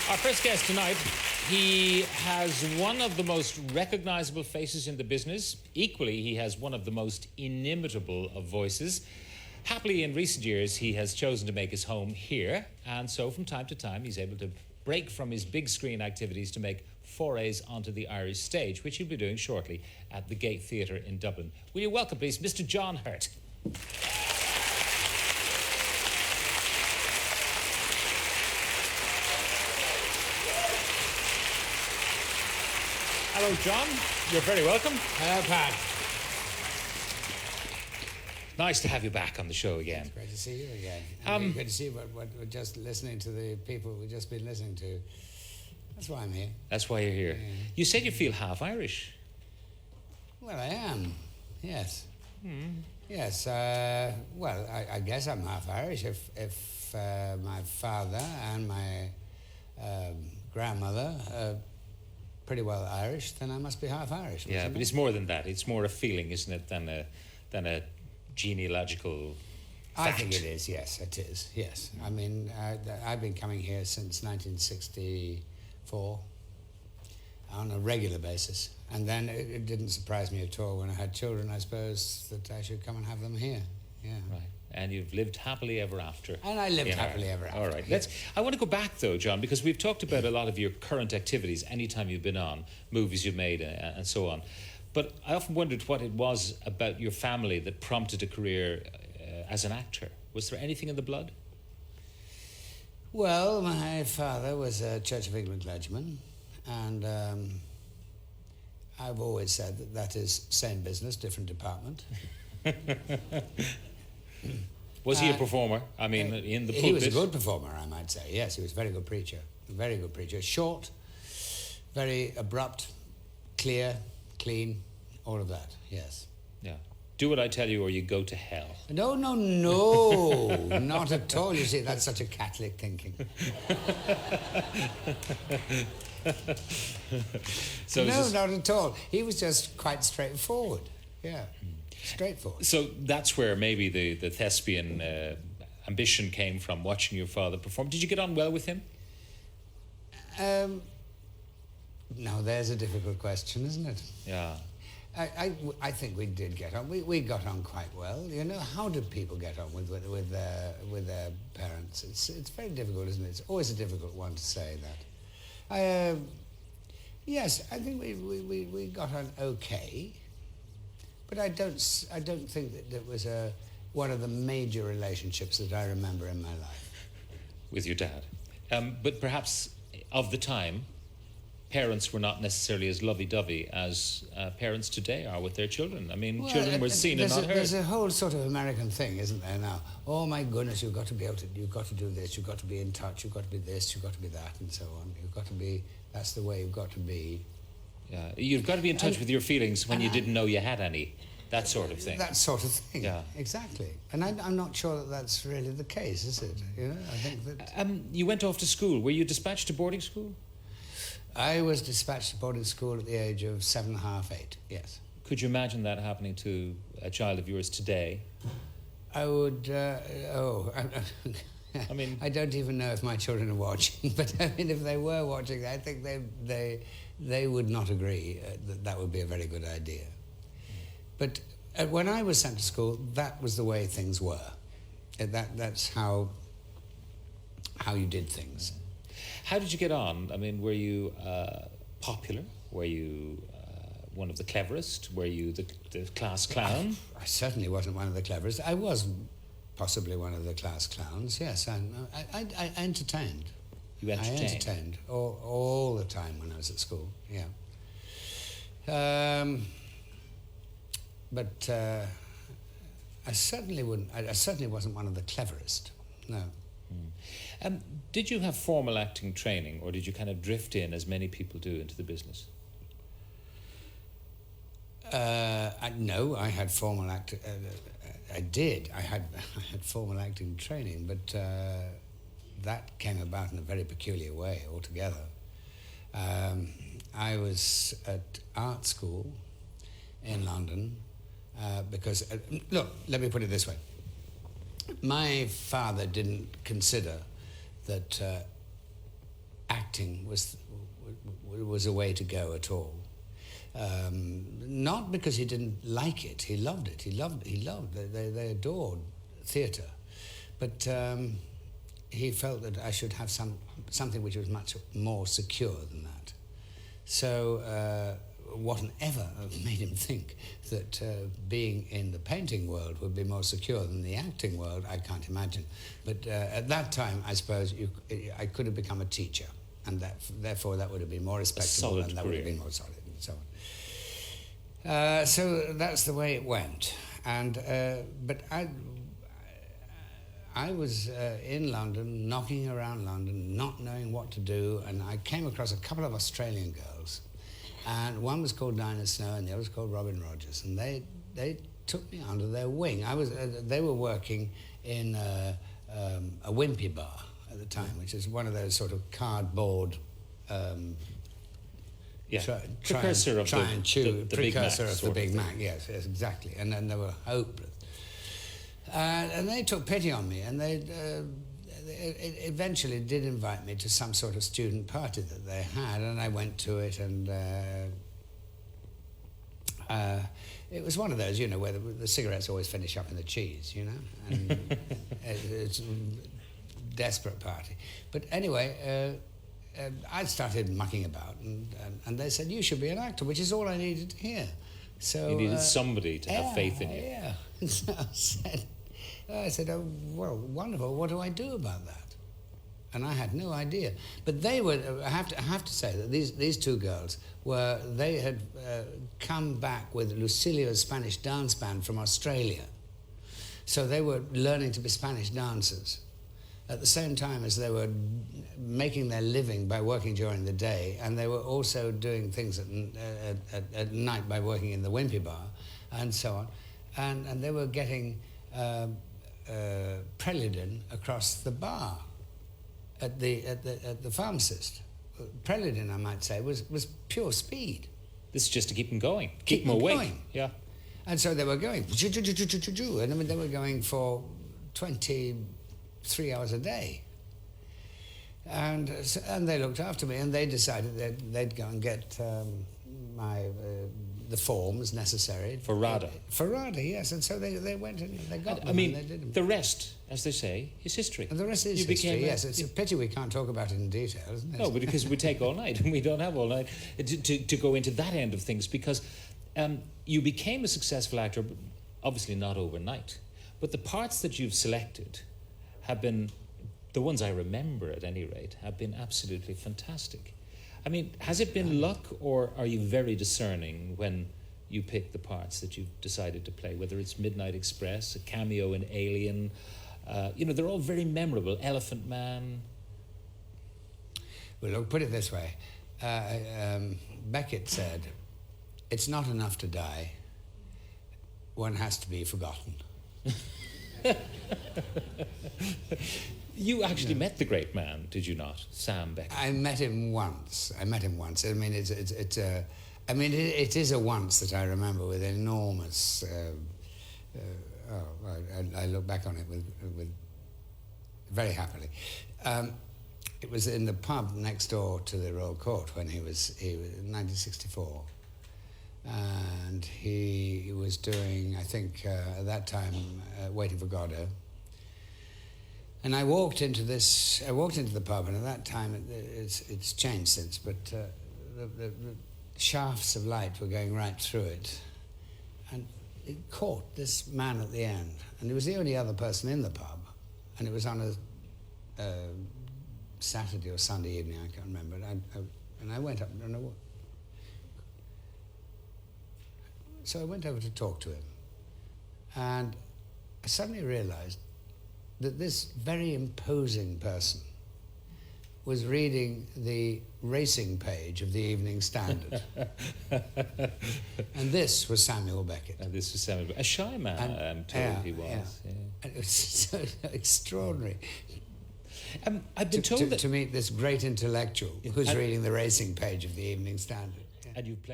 Our first guest tonight, he has one of the most recognizable faces in the business. Equally, he has one of the most inimitable of voices. Happily, in recent years, he has chosen to make his home here, and so from time to time, he's able to break from his big screen activities to make forays onto the Irish stage, which he'll be doing shortly at the Gate Theatre in Dublin. Will you welcome, please, Mr. John Hurt? Hello, John. You're very welcome. Hello, Pat. Nice to have you back on the show again. It's great to see you again. Good to see what we're just listening to the people we've just been listening to. That's why I'm here. That's why you're here. Yeah. You said you feel half Irish. Well, I am. Yes. Yes. Well, I guess I'm half Irish. If my father and my grandmother are pretty well Irish, then I must be half Irish. Yeah, but it's more than that. It's more a feeling, isn't it, than a genealogical fact. I think it is, yes, it is, yes. I mean, I've been coming here since 1964 on a regular basis. And then it didn't surprise me at all when I had children, I suppose, that I should come and have them here. Yeah. Right. And you've lived happily ever after. And I lived happily ever after. All right. Yes. I want to go back, though, John, because we've talked about a lot of your current activities, anytime you've been on, movies you've made, and so on. But I often wondered what it was about your family that prompted a career as an actor. Was there anything in the blood? Well, my father was a Church of England clergyman, and I've always said that is same business, different department. Was he a performer? I mean, in the pulpit? He was a good performer, I might say. Yes, he was a very good preacher. A very good preacher. Short, very abrupt, clear, clean, all of that, yes. Yeah. Do what I tell you or you go to hell. No, not at all. You see, that's such a Catholic thinking. No, not at all. He was just quite straightforward, yeah. Straightforward. So that's where maybe the thespian ambition came from, watching your father perform. Did you get on well with him? Now, there's a difficult question, isn't it? Yeah. I think we did get on. We got on quite well. You know, how do people get on with their parents? It's very difficult, isn't it? It's always a difficult one to say that. Yes, I think we got on okay. But I don't think that was one of the major relationships that I remember in my life. With your dad. But perhaps of the time, parents were not necessarily as lovey-dovey as parents today are with their children. I mean, children were seen and not heard. There's a whole sort of American thing, isn't there now? Oh my goodness, you've got to be able to, you've got to do this, you've got to be in touch, you've got to be this, you've got to be that, and so on. You've got to be, that's the way you've got to be. Yeah, you've got to be in touch with your feelings when you didn't know you had any. That sort of thing. That sort of thing. Yeah. Exactly. And I'm not sure that that's really the case, is it? You know, I think that... you went off to school. Were you dispatched to boarding school? I was dispatched to boarding school at the age of 7.5, 8, yes. Could you imagine that happening to a child of yours today? I would... I mean... I don't even know if my children are watching, but I mean, if they were watching, I think they would not agree that would be a very good idea. But when I was sent to school, that was the way things were. That's how you did things. How did you get on? I mean, were you popular? Were you one of the cleverest? Were you the class clown? I certainly wasn't one of the cleverest. I was possibly one of the class clowns, yes. I entertained. You entertained? I entertained all the time when I was at school, yeah. But I certainly wasn't one of the cleverest, no. Did you have formal acting training, or did you kind of drift in, as many people do, into the business? No, I had formal acting. I did. I had formal acting training, but that came about in a very peculiar way altogether. I was at art school in London because, look, let me put it this way. My father didn't consider that acting acting was a way to go at all. Not because he didn't like it. He loved it. He loved. They adored theatre, but he felt that I should have something which was much more secure than that. So whatever made him think that being in the painting world would be more secure than the acting world, I can't imagine. But at that time, I suppose I could have become a teacher, and therefore that would have been more respectable, and that would have been more solid, and so on. So that's the way it went. And but I was in London, knocking around London, not knowing what to do, and I came across a couple of Australian girls, and one was called Dinah Snow and the other was called Robin Rogers, and they took me under their wing. They were working in a wimpy bar at the time, which is one of those sort of cardboard precursor of the Big Mac, of the Big Mac, yes, exactly. And then they were hopeless. And they took pity on me, and they eventually did invite me to some sort of student party that they had, and I went to it, and it was one of those, you know, where the cigarettes always finish up in the cheese, you know, and it's a desperate party. But anyway, I started mucking about, and they said, you should be an actor, which is all I needed to hear. So you needed somebody to have faith in you. Yeah. So I said, oh, well, wonderful. What do I do about that? And I had no idea. But they were. I have to say that these two girls they had come back with Lucilio's Spanish dance band from Australia, so they were learning to be Spanish dancers at the same time as they were making their living by working during the day, and they were also doing things at night by working in the wimpy bar, and so on, and they were getting Preludin across the bar at the pharmacist. Preludin, I might say, was pure speed. This is just to keep them going, keep them awake. Going. Yeah. And so they were going, and I mean, they were going for 23 hours a day. And they looked after me, and they decided that they'd go and get the forms necessary for RADA. For RADA, yes. And so they went and they got them. I mean, and they did them. The rest, as they say, is history. And the rest is history, yes. It's a pity we can't talk about it in detail, isn't it? No, because it would take all night, and we don't have all night to go into that end of things, because you became a successful actor, obviously not overnight, but the parts that you've selected have been, the ones I remember at any rate, have been absolutely fantastic. I mean, has it been luck, or are you very discerning when you pick the parts that you've decided to play, whether it's Midnight Express, a cameo in Alien, they're all very memorable, Elephant Man? Well, look, put it this way. Beckett said, it's not enough to die, one has to be forgotten. You actually met the great man, did you not, Sam Beckett? I met him once. I mean, it is a once that I remember with enormous. I look back on it with very happily. It was in the pub next door to the Royal Court when he was in 1964, and he was doing, I think, at that time, Waiting for Godot. And I walked into the pub, and at that time, it's changed since, but the shafts of light were going right through it. And it caught this man at the end. And he was the only other person in the pub. And it was on a Saturday or Sunday evening, I can't remember. And I went up, I don't know what. So I went over to talk to him. And I suddenly realized that this very imposing person was reading the racing page of the Evening Standard. And this was Samuel Beckett. And this was Samuel Beckett. A shy man, I'm told he was. Yeah. And it was so extraordinary. I've been told that... To meet this great intellectual who's reading the racing page of the Evening Standard. And you've played...